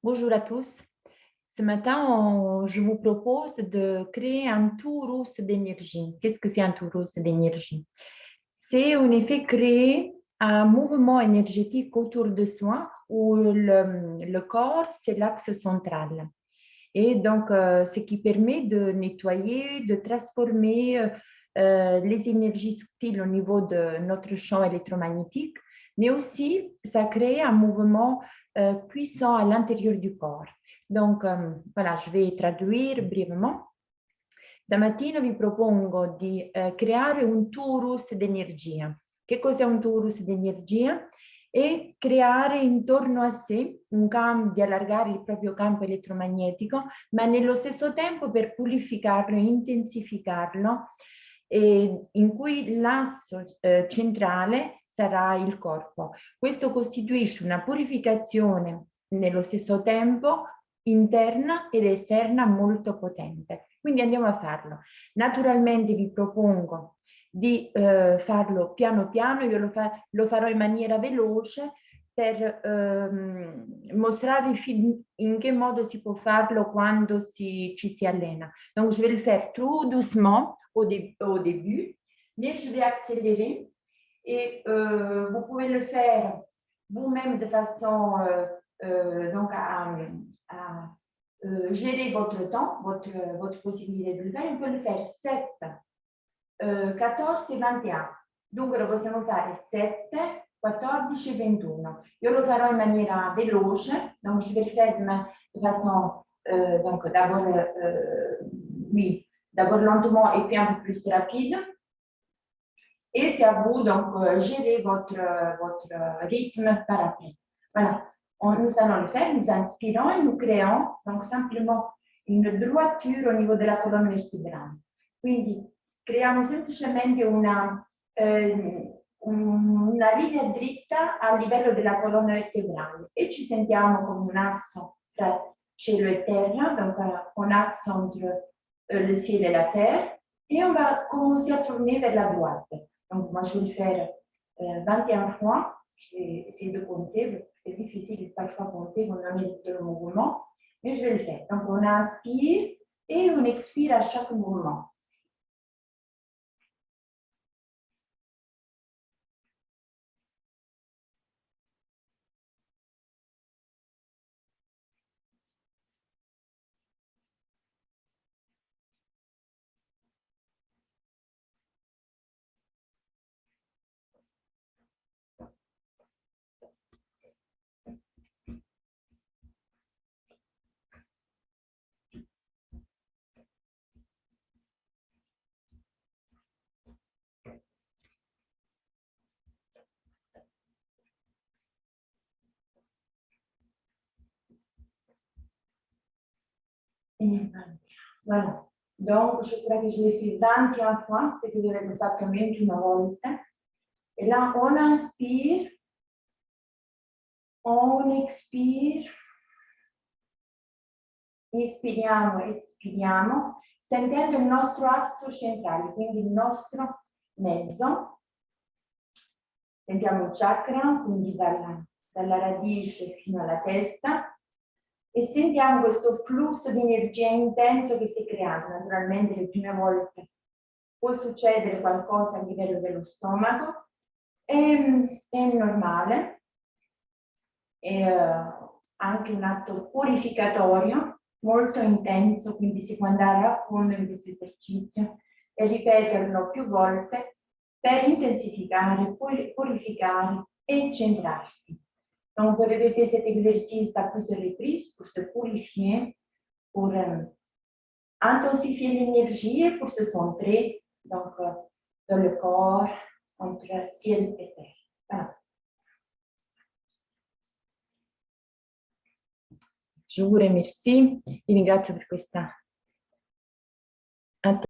Bonjour à tous. Ce matin, je vous propose de créer un tourus d'énergie. Qu'est-ce que c'est un tourus d'énergie? C'est en effet créer un mouvement énergétique autour de soi où le corps, c'est l'axe central. Et donc, ce qui permet de nettoyer, de transformer les énergies subtiles au niveau de notre champ électromagnétique, mais aussi, ça crée un mouvement puissant à l'intérieur du corps. Donc, voilà, je vais traduire brièvement. Stamattina vi propongo di creare un torus d'energia. Che cos'è un torus d'energia? E creare intorno a sé un campo, di allargare il proprio campo elettromagnetico, ma nello stesso tempo per purificarlo, intensificarlo, in cui l'asso centrale sarà il corpo. Questo costituisce una purificazione nello stesso tempo interna ed esterna molto potente. Quindi andiamo a farlo. Naturalmente vi propongo di farlo piano piano, io lo farò in maniera veloce per mostrarvi in che modo si può farlo quando ci si allena. Donc je vais le faire tout doucement au début, mais je vais accélérer et vous pouvez le faire vous-même de façon donc à gérer votre temps, votre possibilità di fare. On peut le faire 7, 14 e 21. Dunque lo possiamo fare 7, 14 e 21. Io lo farò in maniera veloce, donc je vais le faire de façon donc d'abord oui, d'abord lentement et puis un peu plus rapide. Et c'est à vous donc gérer votre rythme par après. Voilà. Nous allons le faire, nous inspirons et nous créons donc simplement une droiture au niveau della colonna vertebrale. Quindi creiamo semplicemente una linea dritta a livello della colonna vertebrale et ci sentiamo come un asso tra cielo et terre, donc un axe entre le ciel et la terre, et on va commencer à tourner vers la droite. Donc moi je vais le faire 21 fois. Je vais essayer de compter parce que c'est difficile parfois compter quand on est dans le mouvement, mais je vais le faire. Donc on inspire et on expire à chaque mouvement. Voilà. Donc, je crois que je l'ai fait 21 fois, perché vous l'avete fatto almeno una volta. Et là, on inspire, on expire, inspiriamo, espiriamo, sentendo il nostro asso centrale, quindi il nostro mezzo. Sentiamo il chakra, quindi dalla radice fino alla testa. E sentiamo questo flusso di energia intenso che si è creato. Naturalmente le prime volte può succedere qualcosa a livello dello stomaco, è normale, è anche un atto purificatorio molto intenso, quindi si può andare a fondo in questo esercizio e ripeterlo più volte per intensificare, purificare e centrarsi. Donc, vous répétez cet exercice à plusieurs reprises pour se purifier, pour intensifier l'énergie et pour se centrer donc, dans le corps, entre ciel et terre. Voilà. Je vous remercie, vi ringrazio per questa